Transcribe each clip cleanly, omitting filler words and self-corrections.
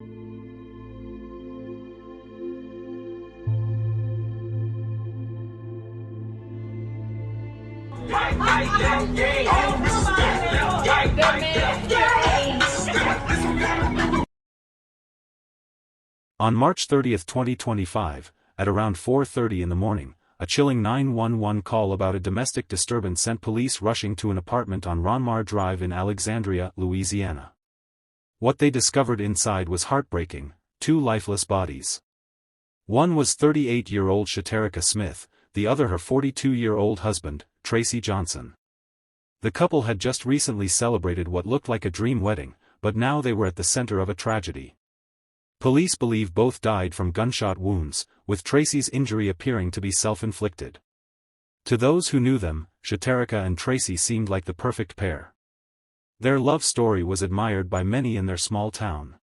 On March 30, 2025, at around 4:30 in the morning, a chilling 911 call about a domestic disturbance sent police rushing to an apartment on Ronmar Drive in Alexandria, Louisiana. What they discovered inside was heartbreaking: two lifeless bodies. One was 38-year-old Shaterica Smith, the other her 42-year-old husband, Tracy Johnson. The couple had just recently celebrated what looked like a dream wedding, but now they were at the center of a tragedy. Police believe both died from gunshot wounds, with Tracy's injury appearing to be self-inflicted. To those who knew them, Chhaterica and Tracy seemed like the perfect pair. Their love story was admired by many in their small town.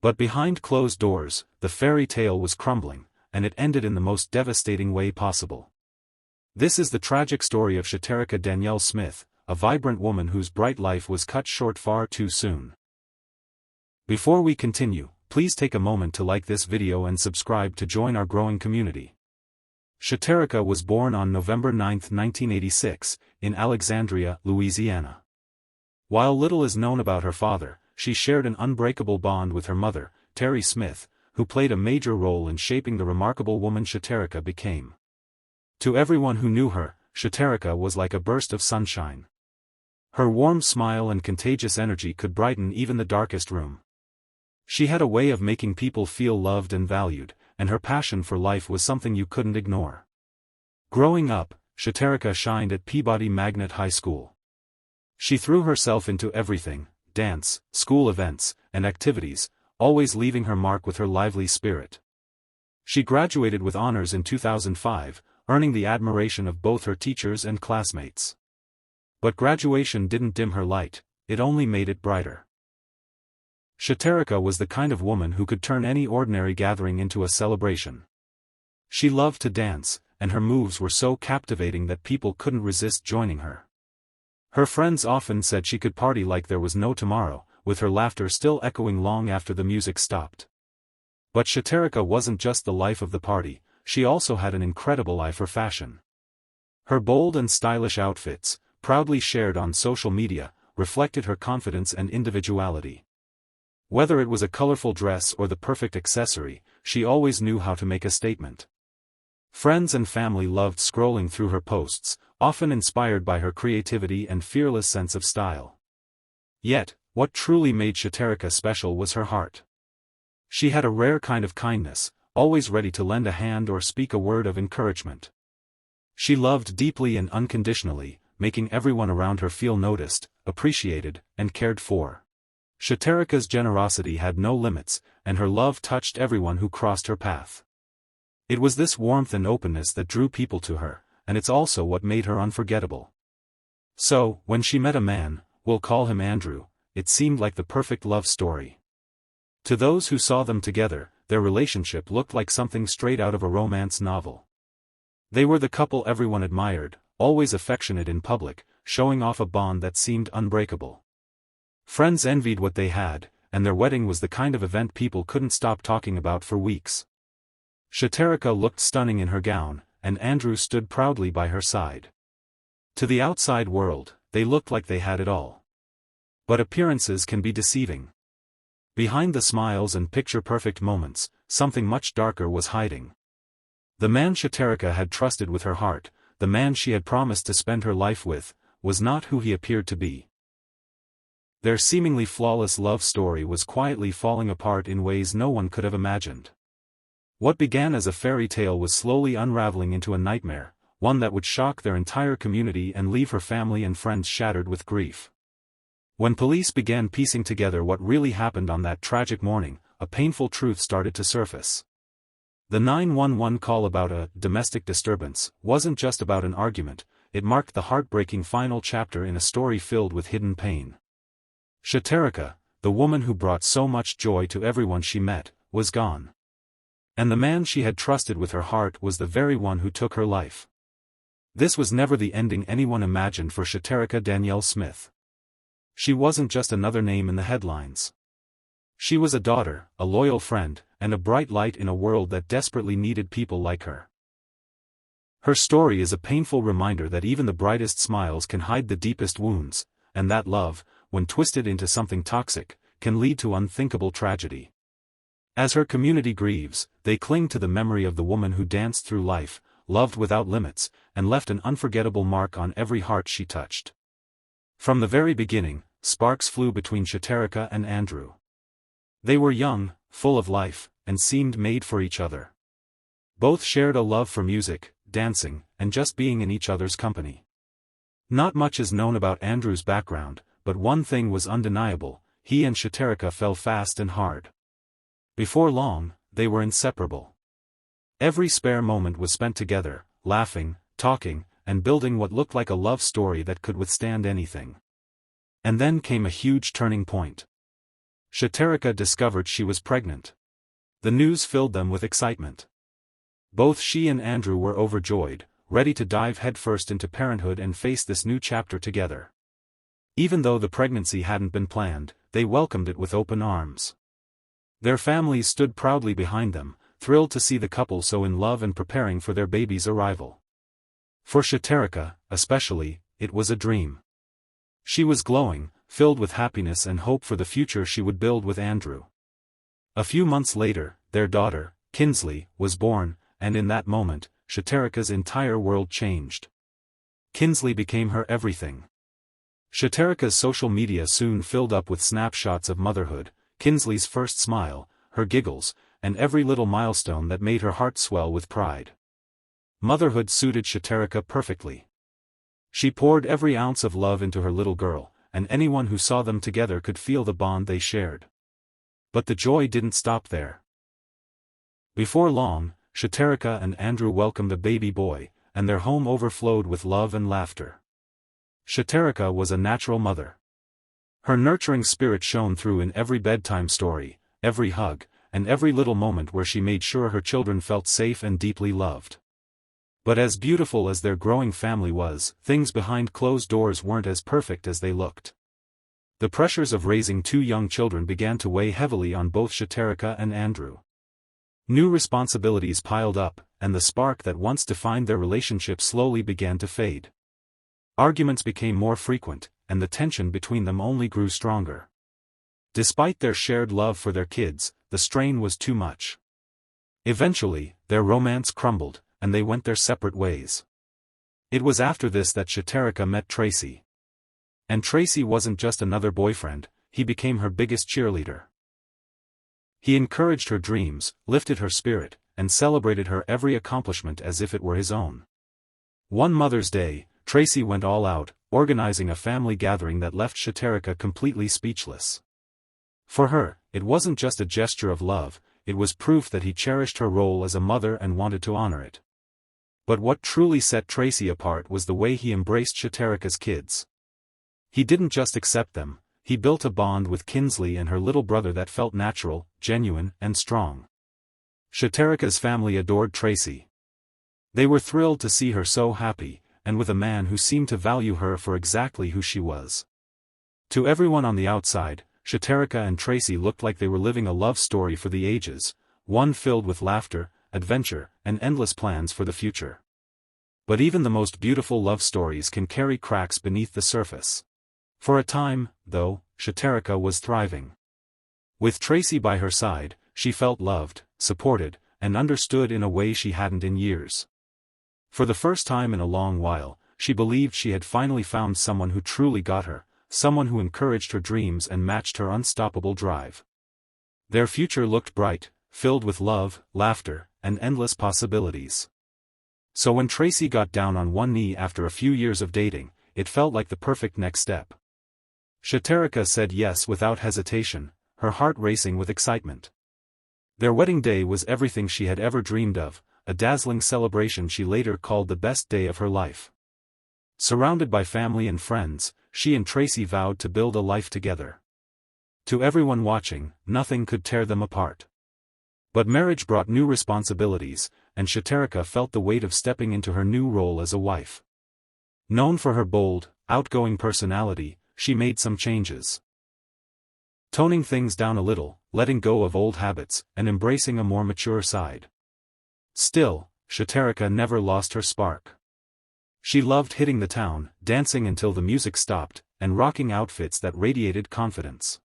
But behind closed doors, the fairy tale was crumbling, and it ended in the most devastating way possible. This is the tragic story of Shaterica Danielle Smith, a vibrant woman whose bright life was cut short far too soon. Before we continue, please take a moment to like this video and subscribe to join our growing community. Shaterica was born on November 9, 1986, in Alexandria, Louisiana. While little is known about her father, she shared an unbreakable bond with her mother, Tracy Smith, who played a major role in shaping the remarkable woman Shaterica became. To everyone who knew her, Shaterica was like a burst of sunshine. Her warm smile and contagious energy could brighten even the darkest room. She had a way of making people feel loved and valued, and her passion for life was something you couldn't ignore. Growing up, Shaterica shined at Peabody Magnet High School. She threw herself into everything: dance, school events, and activities, always leaving her mark with her lively spirit. She graduated with honors in 2005, earning the admiration of both her teachers and classmates. But graduation didn't dim her light, it only made it brighter. Shaterica was the kind of woman who could turn any ordinary gathering into a celebration. She loved to dance, and her moves were so captivating that people couldn't resist joining her. Her friends often said she could party like there was no tomorrow, with her laughter still echoing long after the music stopped. But Shaterica wasn't just the life of the party, she also had an incredible eye for fashion. Her bold and stylish outfits, proudly shared on social media, reflected her confidence and individuality. Whether it was a colorful dress or the perfect accessory, she always knew how to make a statement. Friends and family loved scrolling through her posts, often inspired by her creativity and fearless sense of style. Yet, what truly made Shaterica special was her heart. She had a rare kind of kindness, always ready to lend a hand or speak a word of encouragement. She loved deeply and unconditionally, making everyone around her feel noticed, appreciated, and cared for. Shaterica's generosity had no limits, and her love touched everyone who crossed her path. It was this warmth and openness that drew people to her, and it's also what made her unforgettable. So, when she met a man, we'll call him Andrew, it seemed like the perfect love story. To those who saw them together, their relationship looked like something straight out of a romance novel. They were the couple everyone admired, always affectionate in public, showing off a bond that seemed unbreakable. Friends envied what they had, and their wedding was the kind of event people couldn't stop talking about for weeks. Shaterica looked stunning in her gown, and Andrew stood proudly by her side. To the outside world, they looked like they had it all. But appearances can be deceiving. Behind the smiles and picture-perfect moments, something much darker was hiding. The man Shaterica had trusted with her heart, the man she had promised to spend her life with, was not who he appeared to be. Their seemingly flawless love story was quietly falling apart in ways no one could have imagined. What began as a fairy tale was slowly unraveling into a nightmare, one that would shock their entire community and leave her family and friends shattered with grief. When police began piecing together what really happened on that tragic morning, a painful truth started to surface. The 911 call about a domestic disturbance wasn't just about an argument, it marked the heartbreaking final chapter in a story filled with hidden pain. Shaterica, the woman who brought so much joy to everyone she met, was gone. And the man she had trusted with her heart was the very one who took her life. This was never the ending anyone imagined for Shaterica Danielle Smith. She wasn't just another name in the headlines. She was a daughter, a loyal friend, and a bright light in a world that desperately needed people like her. Her story is a painful reminder that even the brightest smiles can hide the deepest wounds, and that love, when twisted into something toxic, can lead to unthinkable tragedy. As her community grieves, they cling to the memory of the woman who danced through life, loved without limits, and left an unforgettable mark on every heart she touched. From the very beginning, sparks flew between Chhaterica and Andrew. They were young, full of life, and seemed made for each other. Both shared a love for music, dancing, and just being in each other's company. Not much is known about Andrew's background, but one thing was undeniable: he and Shaterica fell fast and hard. Before long, they were inseparable. Every spare moment was spent together, laughing, talking, and building what looked like a love story that could withstand anything. And then came a huge turning point. Chhaterica discovered she was pregnant. The news filled them with excitement. Both she and Andrew were overjoyed, ready to dive headfirst into parenthood and face this new chapter together. Even though the pregnancy hadn't been planned, they welcomed it with open arms. Their families stood proudly behind them, thrilled to see the couple so in love and preparing for their baby's arrival. For Chhaterica, especially, it was a dream. She was glowing, filled with happiness and hope for the future she would build with Andrew. A few months later, their daughter, Kinsley, was born, and in that moment, Chhaterica's entire world changed. Kinsley became her everything. Chhaterica's social media soon filled up with snapshots of motherhood, Kinsley's first smile, her giggles, and every little milestone that made her heart swell with pride. Motherhood suited Chhaterica perfectly. She poured every ounce of love into her little girl, and anyone who saw them together could feel the bond they shared. But the joy didn't stop there. Before long, Chhaterica and Andrew welcomed a baby boy, and their home overflowed with love and laughter. Chhaterica was a natural mother. Her nurturing spirit shone through in every bedtime story, every hug, and every little moment where she made sure her children felt safe and deeply loved. But as beautiful as their growing family was, things behind closed doors weren't as perfect as they looked. The pressures of raising two young children began to weigh heavily on both Chhaterica and Andrew. New responsibilities piled up, and the spark that once defined their relationship slowly began to fade. Arguments became more frequent, and the tension between them only grew stronger. Despite their shared love for their kids, the strain was too much. Eventually, their romance crumbled, and they went their separate ways. It was after this that Chhaterica met Tracy. And Tracy wasn't just another boyfriend, he became her biggest cheerleader. He encouraged her dreams, lifted her spirit, and celebrated her every accomplishment as if it were his own. One Mother's Day, Tracy went all out, organizing a family gathering that left Chhaterica completely speechless. For her, it wasn't just a gesture of love, it was proof that he cherished her role as a mother and wanted to honor it. But what truly set Tracy apart was the way he embraced Chhaterica's kids. He didn't just accept them, he built a bond with Kinsley and her little brother that felt natural, genuine, and strong. Chhaterica's family adored Tracy. They were thrilled to see her so happy, and with a man who seemed to value her for exactly who she was. To everyone on the outside, Chhaterica and Tracy looked like they were living a love story for the ages, one filled with laughter, adventure, and endless plans for the future. But even the most beautiful love stories can carry cracks beneath the surface. For a time, though, Chhaterica was thriving. With Tracy by her side, she felt loved, supported, and understood in a way she hadn't in years. For the first time in a long while, she believed she had finally found someone who truly got her, someone who encouraged her dreams and matched her unstoppable drive. Their future looked bright, filled with love, laughter, and endless possibilities. So when Tracy got down on one knee after a few years of dating, it felt like the perfect next step. Chhaterica said yes without hesitation, her heart racing with excitement. Their wedding day was everything she had ever dreamed of, a dazzling celebration she later called the best day of her life. Surrounded by family and friends, she and Tracy vowed to build a life together. To everyone watching, nothing could tear them apart. But marriage brought new responsibilities, and Chhaterica felt the weight of stepping into her new role as a wife. Known for her bold, outgoing personality, she made some changes. toning things down a little, letting go of old habits, and embracing a more mature side. Still, Chhaterica never lost her spark. She loved hitting the town, dancing until the music stopped, and rocking outfits that radiated confidence.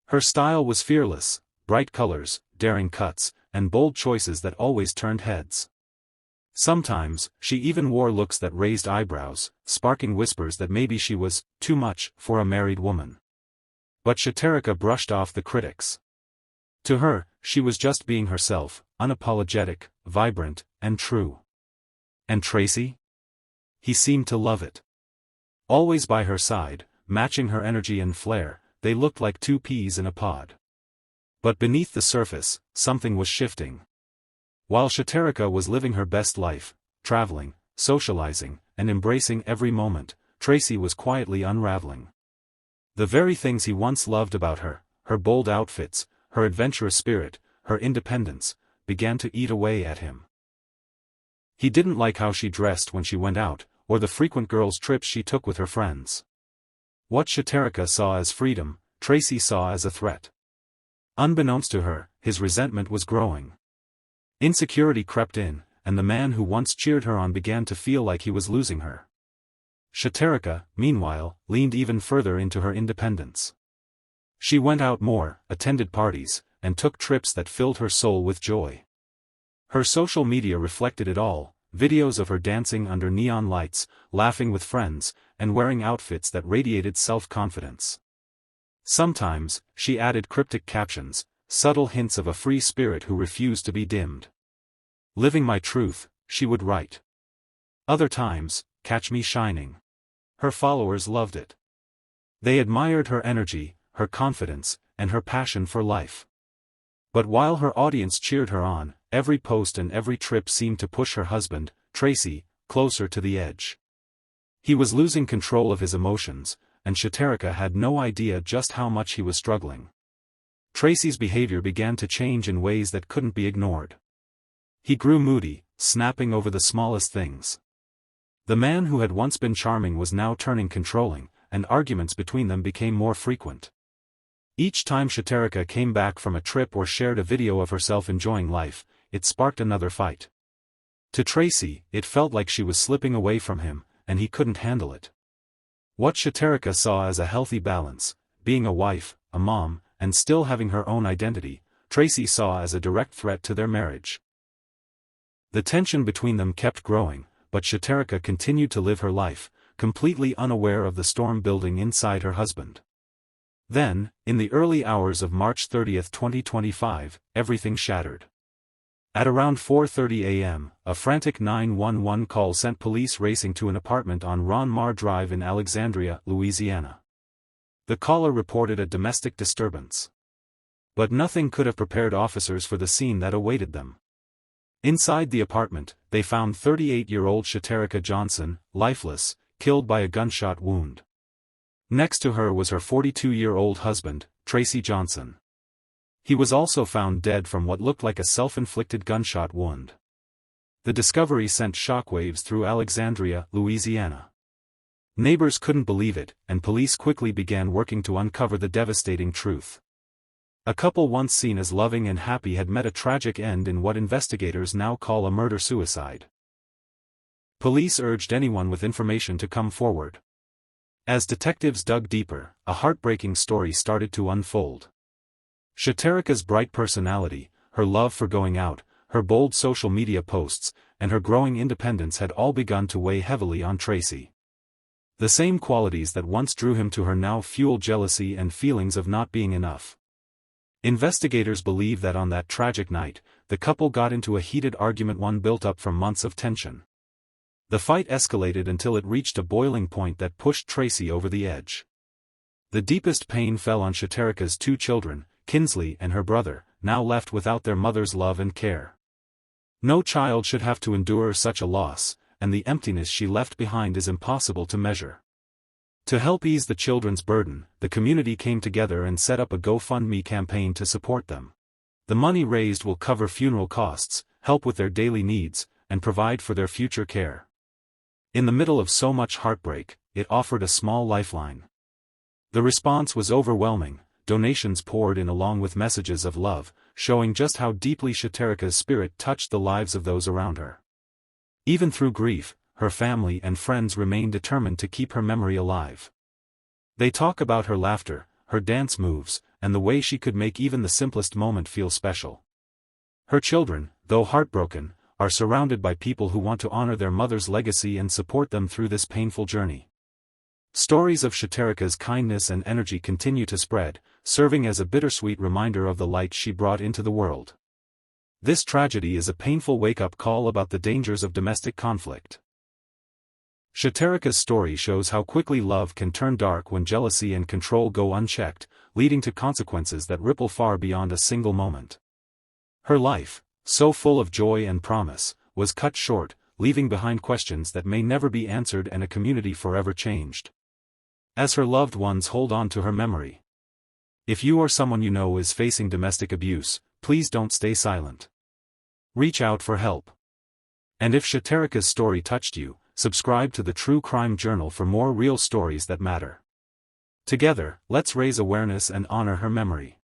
Her style was fearless, bright colors, daring cuts, and bold choices that always turned heads. Sometimes, she even wore looks that raised eyebrows, sparking whispers that maybe she was too much for a married woman. But Chhaterica brushed off the critics. To her, she was just being herself, unapologetic, vibrant, and true. And Tracy? He seemed to love it. Always by her side, matching her energy and flair, they looked like two peas in a pod. But beneath the surface, something was shifting. While Chhaterica was living her best life, traveling, socializing, and embracing every moment, Tracy was quietly unraveling. The very things he once loved about her, her bold outfits, her adventurous spirit, her independence, began to eat away at him. He didn't like how she dressed when she went out, or the frequent girls' trips she took with her friends. What Chhaterica saw as freedom, Tracy saw as a threat. Unbeknownst to her, his resentment was growing. Insecurity crept in, and the man who once cheered her on began to feel like he was losing her. Chhaterica, meanwhile, leaned even further into her independence. She went out more, attended parties, and took trips that filled her soul with joy. Her social media reflected it all, videos of her dancing under neon lights, laughing with friends, and wearing outfits that radiated self-confidence. Sometimes, she added cryptic captions, subtle hints of a free spirit who refused to be dimmed. "Living my truth," she would write. Other times, "Catch me shining." Her followers loved it. They admired her energy, her confidence, and her passion for life. But while her audience cheered her on, every post and every trip seemed to push her husband, Tracy, closer to the edge. He was losing control of his emotions, and Chhaterica had no idea just how much he was struggling. Tracy's behavior began to change in ways that couldn't be ignored. He grew moody, snapping over the smallest things. The man who had once been charming was now turning controlling, and arguments between them became more frequent. Each time Chhaterica came back from a trip or shared a video of herself enjoying life, it sparked another fight. To Tracy, it felt like she was slipping away from him, and he couldn't handle it. What Chhaterica saw as a healthy balance, being a wife, a mom, and still having her own identity, Tracy saw as a direct threat to their marriage. The tension between them kept growing, but Chhaterica continued to live her life, completely unaware of the storm building inside her husband. Then, in the early hours of March 30, 2025, everything shattered. At around 4:30 a.m., a frantic 911 call sent police racing to an apartment on Ron Mar Drive in Alexandria, Louisiana. The caller reported a domestic disturbance. But nothing could have prepared officers for the scene that awaited them. Inside the apartment, they found 38-year-old Shaterica Johnson, lifeless, killed by a gunshot wound. Next to her was her 42-year-old husband, Tracy Johnson. He was also found dead from what looked like a self-inflicted gunshot wound. The discovery sent shockwaves through Alexandria, Louisiana. Neighbors couldn't believe it, and police quickly began working to uncover the devastating truth. A couple once seen as loving and happy had met a tragic end in what investigators now call a murder-suicide. Police urged anyone with information to come forward. As detectives dug deeper, a heartbreaking story started to unfold. Chhaterica's bright personality, her love for going out, her bold social media posts, and her growing independence had all begun to weigh heavily on Tracy. The same qualities that once drew him to her now fueled jealousy and feelings of not being enough. Investigators believe that on that tragic night, the couple got into a heated argument, one built up from months of tension. The fight escalated until it reached a boiling point that pushed Tracy over the edge. The deepest pain fell on Chhaterica's two children, Kinsley and her brother, now left without their mother's love and care. No child should have to endure such a loss, and the emptiness she left behind is impossible to measure. To help ease the children's burden, the community came together and set up a GoFundMe campaign to support them. The money raised will cover funeral costs, help with their daily needs, and provide for their future care. In the middle of so much heartbreak, it offered a small lifeline. The response was overwhelming. donations poured in along with messages of love, showing just how deeply Chhaterica's spirit touched the lives of those around her. Even through grief, her family and friends remain determined to keep her memory alive. They talk about her laughter, her dance moves, and the way she could make even the simplest moment feel special. Her children, though heartbroken, are surrounded by people who want to honor their mother's legacy and support them through this painful journey. Stories of Chhaterica's kindness and energy continue to spread, serving as a bittersweet reminder of the light she brought into the world. This tragedy is a painful wake-up call about the dangers of domestic conflict. Chhaterica's story shows how quickly love can turn dark when jealousy and control go unchecked, leading to consequences that ripple far beyond a single moment. Her life, so full of joy and promise, was cut short, leaving behind questions that may never be answered and a community forever changed. As her loved ones hold on to her memory. If you or someone you know is facing domestic abuse, please don't stay silent. Reach out for help. And if Chhaterica's story touched you, subscribe to the True Crime Journal for more real stories that matter. Together, let's raise awareness and honor her memory.